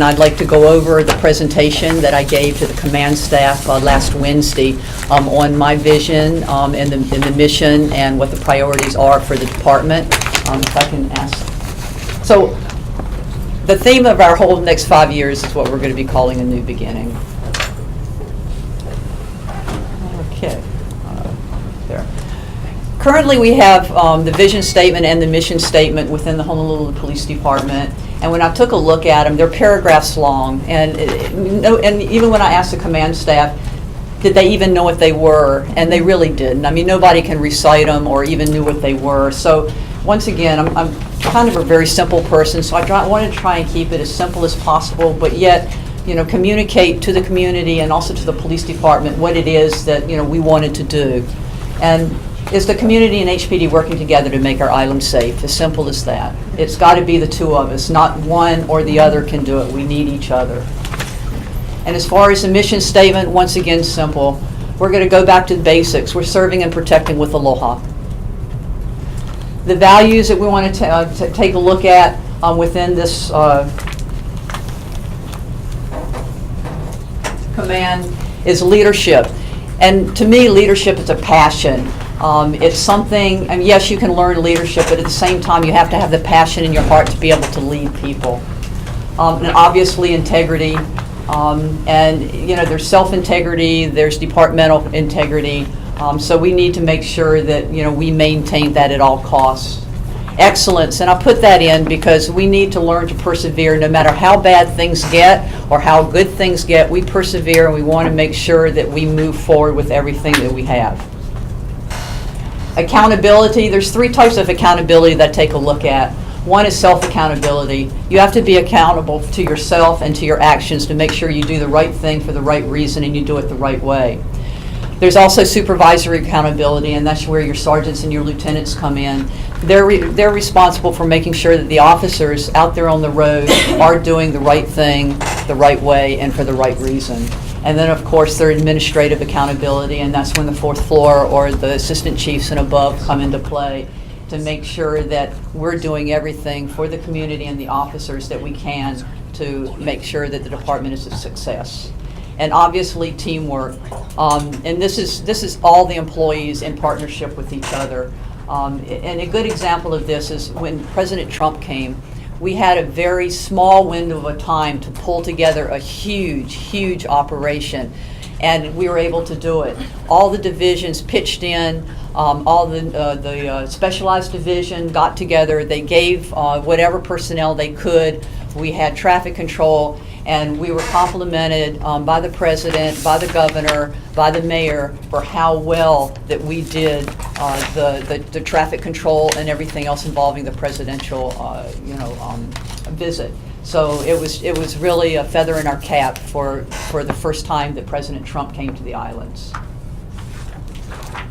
And I'd like to go over the presentation that I gave to the command staff last Wednesday on my vision and the mission and what the priorities are for the department. If I can ask. So the theme of our whole next 5 years is what we're going to be calling a new beginning. Okay. There. Currently we have the vision statement and the mission statement within the Honolulu Police Department. And when I took a look at them, they're paragraphs long. And even when I asked the command staff, did they even know what they were? And they really didn't. I mean, nobody can recite them or even knew what they were. So once again, I'm kind of a very simple person, so I wanted to try and keep it as simple as possible, but yet, communicate to the community and also to the police department what it is that, we wanted to do. And is the community and HPD working together to make our island safe? As simple as that. It's got to be the two of us. Not one or the other can do it. We need each other. And as far as the mission statement, once again, simple. We're going to go back to the basics. We're serving and protecting with aloha. The values that we want to take a look at within this command is leadership. And to me, leadership is a passion. It's something, and yes, you can learn leadership, but at the same time, you have to have the passion in your heart to be able to lead people. And obviously, integrity. And, there's self-integrity, there's departmental integrity. So we need to make sure that, we maintain that at all costs. Excellence, and I put that in because we need to learn to persevere no matter how bad things get or how good things get. We persevere and we want to make sure that we move forward with everything that we have. Accountability, there's 3 types of accountability that I take a look at. One is self-accountability. You have to be accountable to yourself and to your actions to make sure you do the right thing for the right reason and you do it the right way. There's also supervisory accountability, and that's where your sergeants and your lieutenants come in. They're responsible for making sure that the officers out there on the road are doing the right thing, the right way, and for the right reason. And then, of course, their administrative accountability, and that's when the 4th floor or the assistant chiefs and above come into play to make sure that we're doing everything for the community and the officers that we can to make sure that the department is a success. And obviously teamwork. And this is all the employees in partnership with each other. And a good example of this is when President Trump came, we had a very small window of time to pull together a huge operation. And we were able to do it. All the divisions pitched in, all the specialized division got together. They gave whatever personnel they could. We had traffic control. And we were complimented by the president, by the governor, by the mayor for how well that we did the traffic control and everything else involving the presidential, visit. So it was really a feather in our cap for the first time that President Trump came to the islands.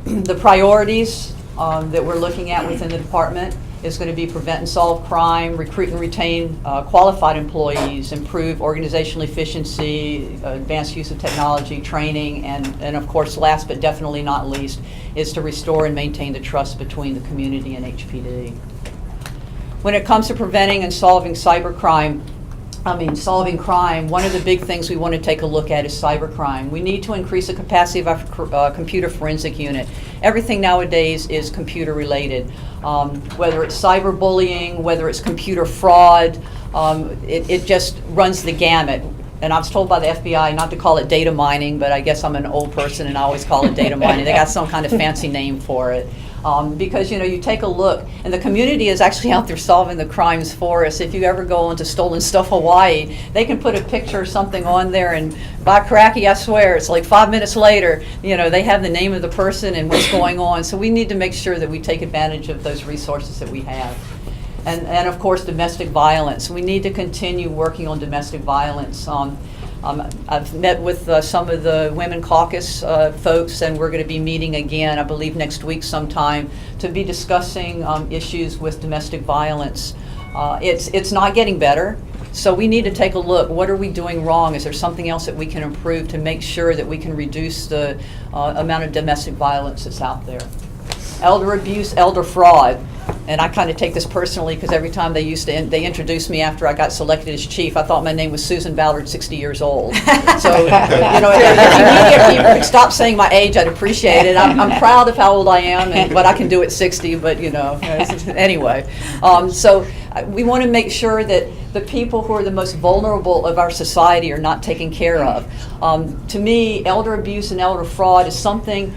The priorities that we're looking at within the department is going to be prevent and solve crime, recruit and retain qualified employees, improve organizational efficiency, advanced use of technology, training, and of course, last but definitely not least, is to restore and maintain the trust between the community and HPD. When it comes to preventing and solving crime, one of the big things we want to take a look at is cybercrime. We need to increase the capacity of our computer forensic unit. Everything nowadays is computer related. Whether it's cyberbullying, whether it's computer fraud, it just runs the gamut. And I was told by the FBI not to call it data mining, but I guess I'm an old person and I always call it data mining. They got some kind of fancy name for it. Because you take a look, and the community is actually out there solving the crimes for us. If you ever go into Stolen Stuff Hawaii, they can put a picture or something on there, and by cracky, I swear, it's like 5 minutes later, they have the name of the person and what's going on. So we need to make sure that we take advantage of those resources that we have. And of course, domestic violence. We need to continue working on domestic violence. I've met with some of the Women Caucus folks, and we're going to be meeting again, I believe, next week sometime to be discussing issues with domestic violence. It's not getting better, so we need to take a look. What are we doing wrong? Is there something else that we can improve to make sure that we can reduce the amount of domestic violence that's out there? Elder abuse, elder fraud. and I kind of take this personally because every time they introduced me after I got selected as chief, I thought my name was Susan Ballard, 60 years old. So, if you could stop saying my age, I'd appreciate it. I'm proud of how old I am and what I can do at 60, but anyway. So we want to make sure that the people who are the most vulnerable of our society are not taken care of. To me, elder abuse and elder fraud is something,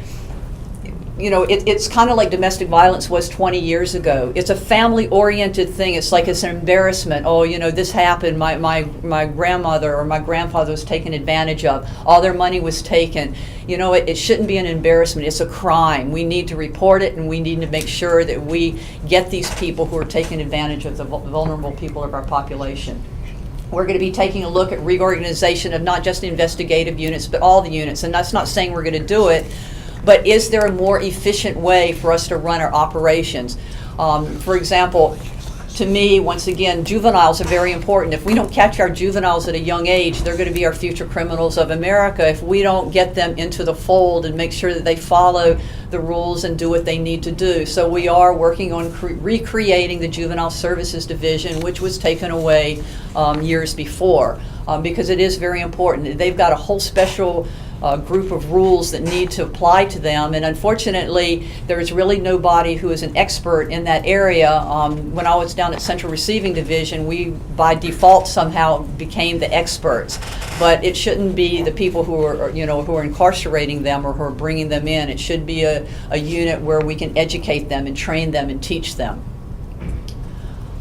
it's kind of like domestic violence was 20 years ago. It's a family-oriented thing. It's like it's an embarrassment. Oh, this happened. My grandmother or my grandfather was taken advantage of. All their money was taken. It shouldn't be an embarrassment. It's a crime. We need to report it, and we need to make sure that we get these people who are taking advantage of the vulnerable people of our population. We're going to be taking a look at reorganization of not just investigative units, but all the units. And that's not saying we're going to do it, but is there a more efficient way for us to run our operations? For example, to me, once again, juveniles are very important. If we don't catch our juveniles at a young age, they're going to be our future criminals of America. If we don't get them into the fold and make sure that they follow the rules and do what they need to do. So we are working on recreating the Juvenile Services Division, which was taken away years before, because it is very important. They've got a whole special group of rules that need to apply to them, and unfortunately there is really nobody who is an expert in that area. When I was down at Central Receiving Division, we by default somehow became the experts, but it shouldn't be the people who are incarcerating them or who are bringing them in. It should be a unit where we can educate them and train them and teach them.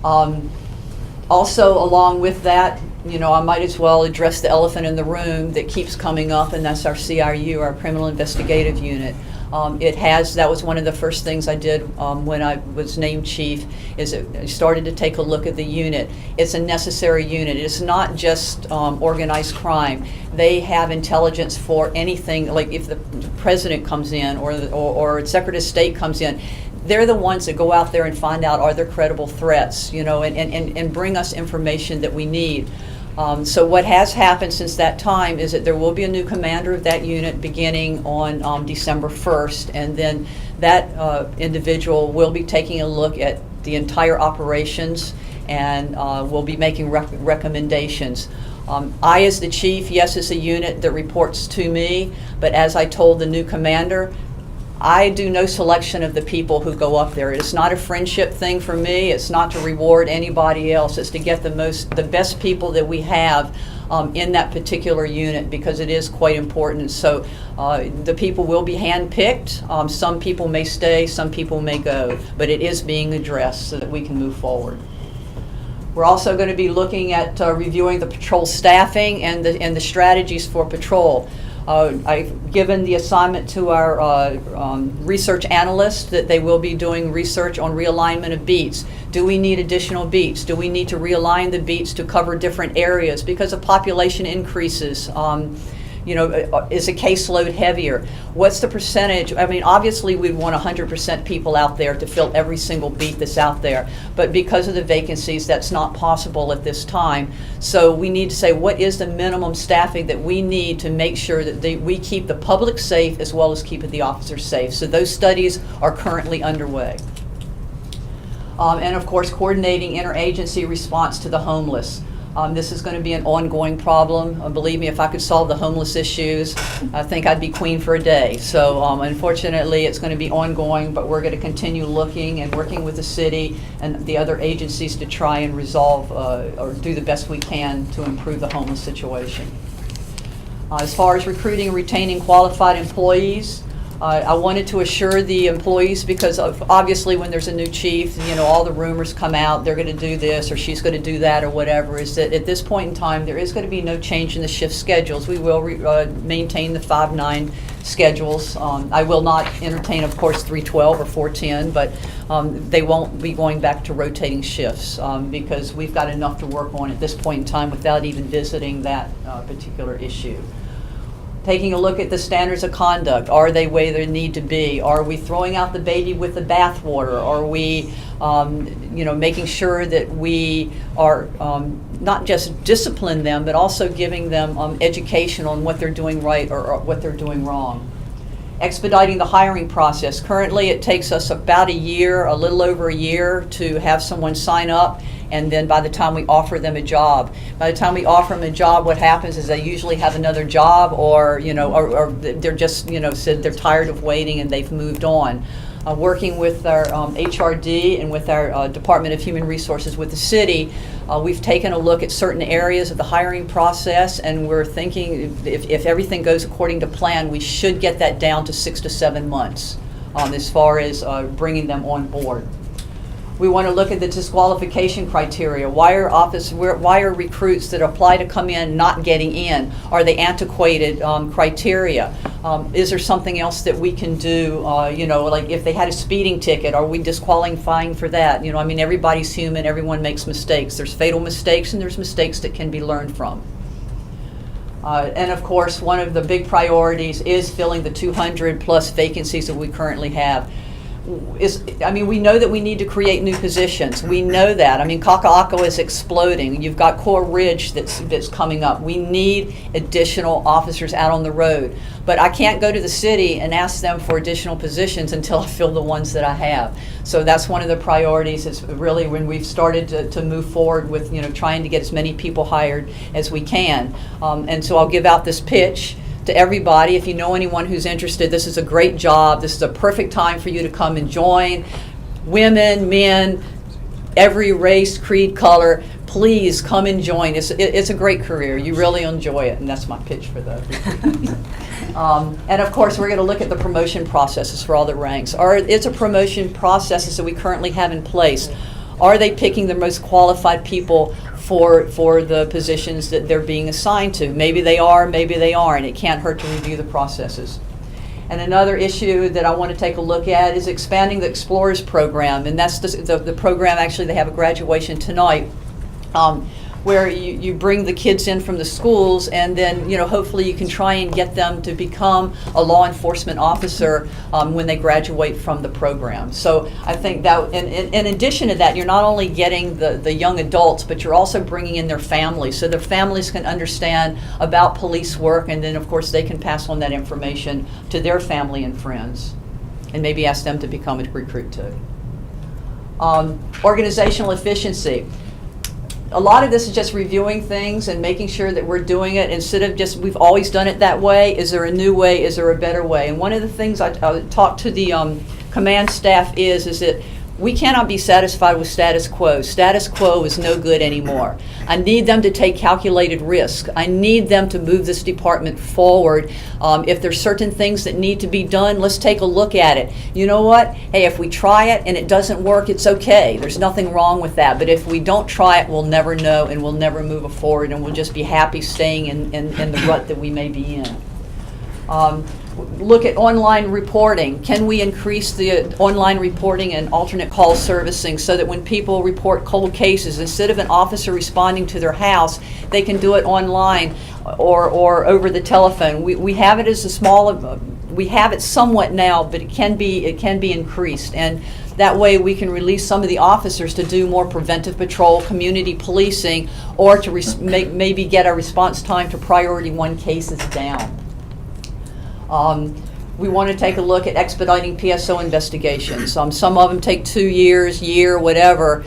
Also, along with that, I might as well address the elephant in the room that keeps coming up, and that's our CRU, our Criminal Investigative Unit. That was one of the first things I did when I was named chief, is I started to take a look at the unit. It's a necessary unit. It's not just organized crime. They have intelligence for anything, like if the president comes in or the Secretary of State comes in. They're the ones that go out there and find out, are there credible threats, and bring us information that we need. So what has happened since that time is that there will be a new commander of that unit beginning on December 1st, and then that individual will be taking a look at the entire operations and will be making recommendations. I, as the chief, yes, it's a unit that reports to me, but as I told the new commander, I do no selection of the people who go up there. It's not a friendship thing for me. It's not to reward anybody else. It's to get the best people that we have in that particular unit, because it is quite important. So the people will be handpicked. Some people may stay, some people may go, but it is being addressed so that we can move forward. We're also going to be looking at reviewing the patrol staffing and the strategies for patrol. I've given the assignment to our research analysts that they will be doing research on realignment of beats. Do we need additional beats? Do we need to realign the beats to cover different areas? Because of population increases, is a caseload heavier? What's the percentage? I mean, obviously we want 100% people out there to fill every single beat that's out there, but because of the vacancies, that's not possible at this time. So we need to say, what is the minimum staffing that we need to make sure that we keep the public safe as well as keep the officers safe? So those studies are currently underway. And of course, coordinating interagency response to the homeless. This is going to be an ongoing problem. Believe me, if I could solve the homeless issues, I think I'd be queen for a day. So unfortunately, it's going to be ongoing, but we're going to continue looking and working with the city and the other agencies to try and resolve or do the best we can to improve the homeless situation. As far as recruiting and retaining qualified employees, I wanted to assure the employees, because obviously when there's a new chief, all the rumors come out, they're going to do this or she's going to do that or whatever, is that at this point in time there is going to be no change in the shift schedules. We will maintain the 5-9 schedules. I will not entertain, of course, 312 or 410, but they won't be going back to rotating shifts because we've got enough to work on at this point in time without even visiting that particular issue. Taking a look at the standards of conduct. Are they where they need to be? Are we throwing out the baby with the bathwater? Are we making sure that we are not just discipline them, but also giving them education on what they're doing right or what they're doing wrong? Expediting the hiring process. Currently, it takes us about a year, a little over a year, to have someone sign up, and then by the time we offer them a job. By the time we offer them a job, what happens is they usually have another job, or or they're just said they're tired of waiting and they've moved on. Working with our HRD and with our Department of Human Resources with the city, we've taken a look at certain areas of the hiring process, and we're thinking if everything goes according to plan, we should get that down to 6 to 7 months as far as bringing them on board. We want to look at the disqualification criteria. Why are recruits that apply to come in not getting in? Are they antiquated criteria? Is there something else that we can do? Like if they had a speeding ticket, are we disqualifying for that? I mean, everybody's human. Everyone makes mistakes. There's fatal mistakes, and there's mistakes that can be learned from. And of course, one of the big priorities is filling the 200 plus vacancies that we currently have. We know that we need to create new positions. We know that. I mean, Kaka'ako is exploding. You've got Core Ridge that's coming up. We need additional officers out on the road. But I can't go to the city and ask them for additional positions until I fill the ones that I have. So that's one of the priorities, is really when we've started to move forward with trying to get as many people hired as we can. And so I'll give out this pitch to everybody. If you know anyone who's interested, this is a great job. This is a perfect time for you to come and join. Women, men, every race, creed, color, please come and join. It's a great career. You really enjoy it, and that's my pitch for the and of course, we're going to look at the promotion processes for all the ranks. It's a promotion processes that we currently have in place. Are they picking the most qualified people for the positions that they're being assigned to? Maybe they are, maybe they aren't. It can't hurt to review the processes. And another issue that I want to take a look at is expanding the Explorers program. And that's the program, actually, they have a graduation tonight, where you bring the kids in from the schools, and then hopefully you can try and get them to become a law enforcement officer when they graduate from the program. So I think that in addition to that, you're not only getting the young adults, but you're also bringing in their families, so their families can understand about police work, and then of course they can pass on that information to their family and friends, and maybe ask them to become a recruit too. Organizational efficiency. A lot of this is just reviewing things and making sure that we're doing it instead of just we've always done it that way. Is there a new way? Is there a better way? And one of the things I talked to the command staff is that we cannot be satisfied with status quo. Status quo is no good anymore. I need them to take calculated risk. I need them to move this department forward. If there's certain things that need to be done, let's take a look at it. You know what? Hey, if we try it and it doesn't work, it's okay. There's nothing wrong with that. But if we don't try it, we'll never know, and we'll never move forward, and we'll just be happy staying in the rut that we may be in. Look at online reporting. Can we increase the online reporting and alternate call servicing so that when people report cold cases, instead of an officer responding to their house, they can do it online or over the telephone? We have it as a small, we have it somewhat now, but it can be increased, and that way we can release some of the officers to do more preventive patrol, community policing, or to maybe get our response time to priority 1 cases down. We want to take a look at expediting PSO investigations. Some of them take 2 years, year, whatever.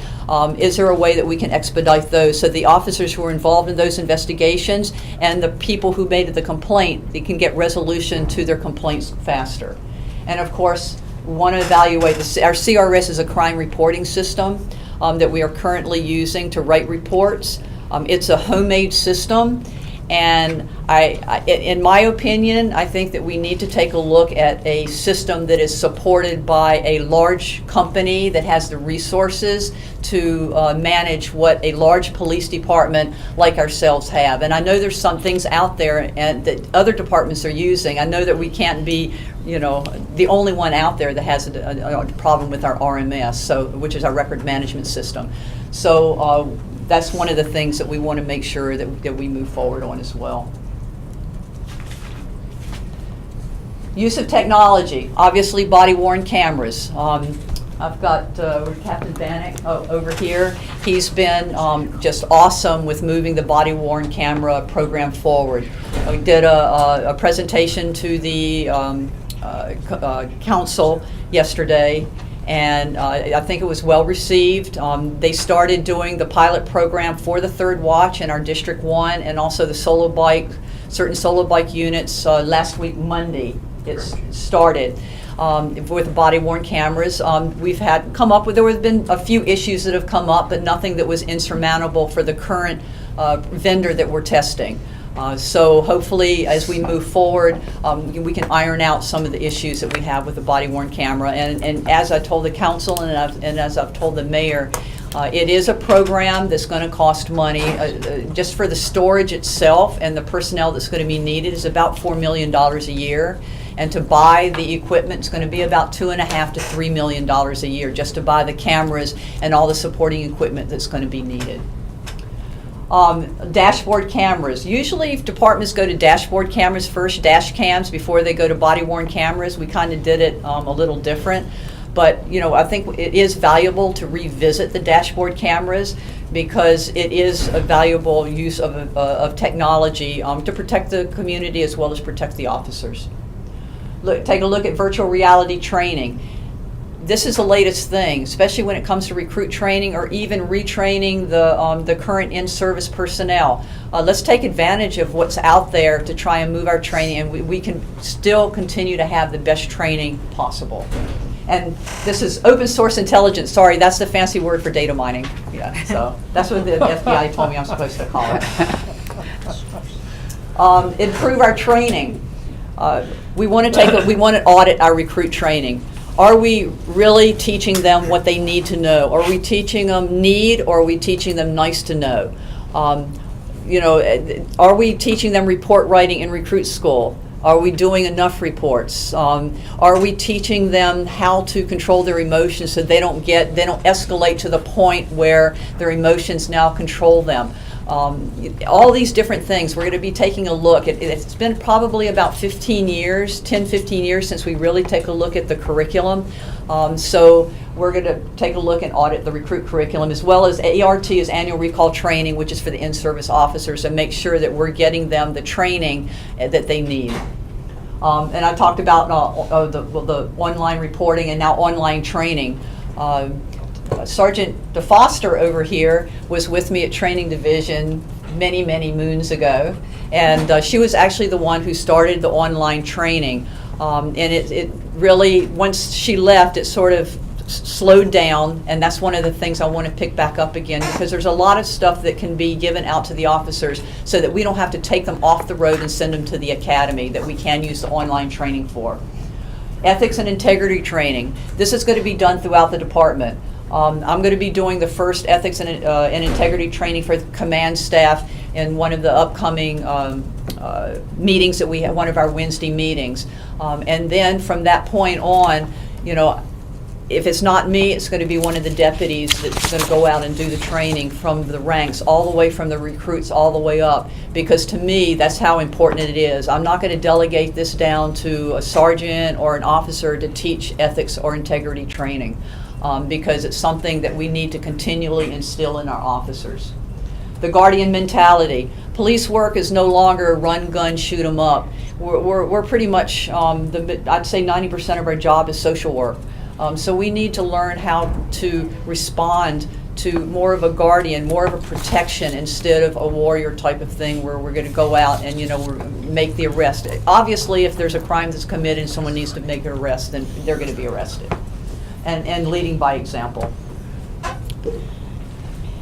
Is there a way that we can expedite those so the officers who are involved in those investigations and the people who made the complaint, they can get resolution to their complaints faster? And of course, we want to evaluate our CRS is a crime reporting system that we are currently using to write reports. It's a homemade system. And in my opinion, I think that we need to take a look at a system that is supported by a large company that has the resources to manage what a large police department like ourselves have. And I know there's some things out there and that other departments are using. I know that we can't be, the only one out there that has a problem with our RMS, which is our record management system. So that's one of the things that we want to make sure that we move forward on as well. Use of technology, obviously body-worn cameras. I've got Captain Bannock over here. He's been just awesome with moving the body-worn camera program forward. We did a presentation to the council yesterday, and I think it was well received. They started doing the pilot program for the third watch in our District 1 and also the certain solo bike units last week, Monday. It started with body-worn cameras. We've there have been a few issues that have come up, but nothing that was insurmountable for the current vendor that we're testing. So hopefully, as we move forward, we can iron out some of the issues that we have with the body-worn camera. And as I told the council and as I've told the mayor, it is a program that's going to cost money. Just for the storage itself and the personnel that's going to be needed is about $4 million a year. And to buy the equipment is going to be about $2.5 to $3 million a year just to buy the cameras and all the supporting equipment that's going to be needed. Dashboard cameras. Usually departments go to dashboard cameras first, dash cams, before they go to body-worn cameras. We kind of did it a little different. But, I think it is valuable to revisit the dashboard cameras because it is a valuable use of technology to protect the community as well as protect the officers. Take a look at virtual reality training. This is the latest thing, especially when it comes to recruit training or even retraining the current in-service personnel. Let's take advantage of what's out there to try and move our training, and we can still continue to have the best training possible. And this is open source intelligence. Sorry, that's the fancy word for data mining. Yeah, so that's what the FBI told me I'm supposed to call it. Improve our training. We want to audit our recruit training. Are we really teaching them what they need to know? Are we teaching them need, or are we teaching them nice to know? Are we teaching them report writing in recruit school? Are we doing enough reports? Are we teaching them how to control their emotions so they don't escalate to the point where their emotions now control them? All these different things, we're going to be taking a look. It's been probably about 10, 15 years since we really take a look at the curriculum. So we're going to take a look and audit the recruit curriculum, as well as ART is annual recall training, which is for the in-service officers, and make sure that we're getting them the training that they need. And I talked about the online reporting and now online training. Sergeant DeFoster over here was with me at Training Division many, many moons ago, and she was actually the one who started the online training. And it really, once she left, it sort of slowed down, and that's one of the things I want to pick back up again, because there's a lot of stuff that can be given out to the officers so that we don't have to take them off the road and send them to the academy, that we can use the online training for. Ethics and integrity training. This is going to be done throughout the department. I'm going to be doing the first ethics and integrity training for the command staff in one of the upcoming meetings that we have, one of our Wednesday meetings. And then from that point on, if it's not me, it's going to be one of the deputies that's going to go out and do the training from the ranks, all the way from the recruits all the way up, because to me, that's how important it is. I'm not going to delegate this down to a sergeant or an officer to teach ethics or integrity training, because it's something that we need to continually instill in our officers. The guardian mentality. Police work is no longer run, gun, shoot 'em up. We're pretty much, I'd say 90% of our job is social work. So we need to learn how to respond to more of a guardian, more of a protection, instead of a warrior type of thing where we're going to go out and make the arrest. Obviously, if there's a crime that's committed and someone needs to make an arrest, then they're going to be arrested. And leading by example.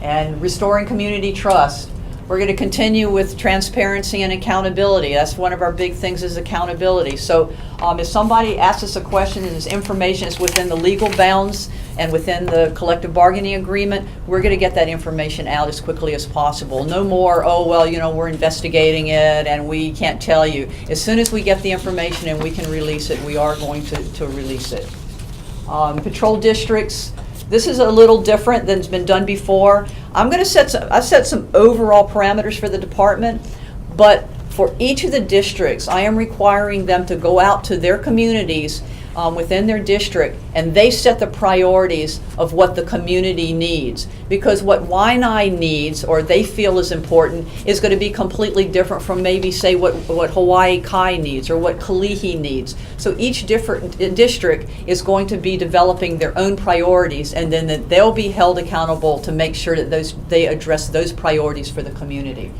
And restoring community trust. We're going to continue with transparency and accountability. That's one of our big things, is accountability. So if somebody asks us a question and this information is within the legal bounds and within the collective bargaining agreement, we're going to get that information out as quickly as possible. No more, we're investigating it and we can't tell you. As soon as we get the information and we can release it, we are going to release it. Patrol districts. This is a little different than has been done before. I set some overall parameters for the department, but For each of the districts, I am requiring them to go out to their communities within their district, and they set the priorities of what the community needs. Because what Waianae needs, or they feel is important, is going to be completely different from maybe, say, what Hawaii Kai needs or what Kalihi needs. So each different district is going to be developing their own priorities, and then that they'll be held accountable to make sure that they address those priorities for the community.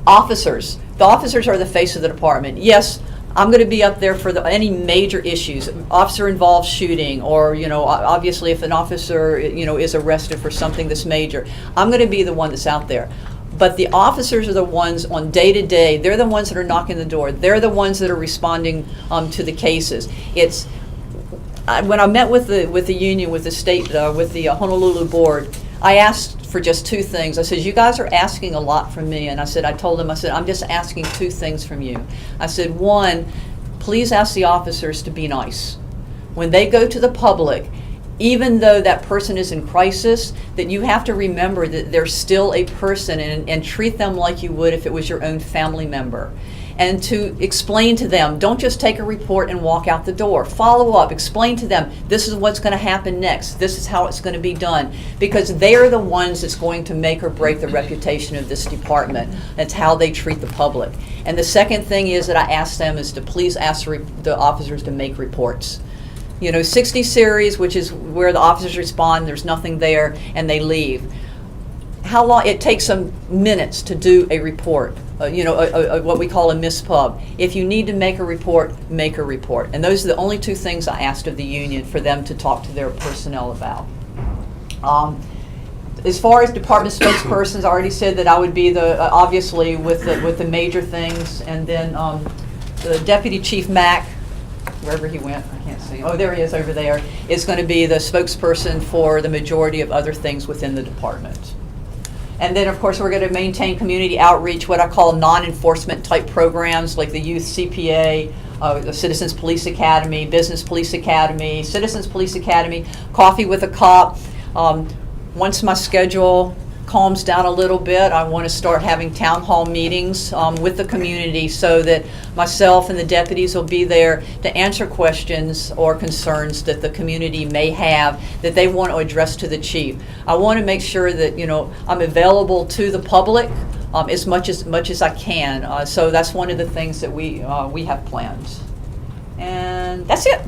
Officers. The officers are the face of the department. Yes, I'm going to be up there for any major issues, officer-involved shooting, or, obviously if an officer, is arrested for something that's major. I'm going to be the one that's out there. But the officers are the ones on day-to-day. They're the ones that are knocking the door. They're the ones that are responding to the cases. When I met with the union, with the state, with the Honolulu board, I asked for just two things. I said, you guys are asking a lot from me. And I told them, I'm just asking two things from you. I said, one, please ask the officers to be nice. When they go to the public, even though that person is in crisis, that you have to remember that they're still a person, and treat them like you would if it was your own family member. And to explain to them, don't just take a report and walk out the door. Follow up, explain to them, this is what's going to happen next. This is how it's going to be done. Because they are the ones that's going to make or break the reputation of this department. That's how they treat the public. And the second thing is that I asked them is to please ask the officers to make reports. 60 series, which is where the officers respond, there's nothing there, and they leave. How long? It takes some minutes to do a report. What we call a mispub. If you need to make a report, make a report. And those are the only two things I asked of the union for them to talk to their personnel about. As far as department spokespersons, I already said that I would be obviously with the major things, and then the Deputy Chief Mack, wherever he went, I can't see. Oh, there he is over there, is going to be the spokesperson for the majority of other things within the department. And then, of course, we're going to maintain community outreach, what I call non-enforcement type programs, like the Youth CPA, the Citizens Police Academy, Business Police Academy, Citizens Police Academy, Coffee with a Cop. Once my schedule calms down a little bit, I want to start having town hall meetings with the community, so that myself and the deputies will be there to answer questions or concerns that the community may have that they want to address to the chief. I want to make sure that I'm available to the public as much as I can. So that's one of the things that we have planned. And that's it.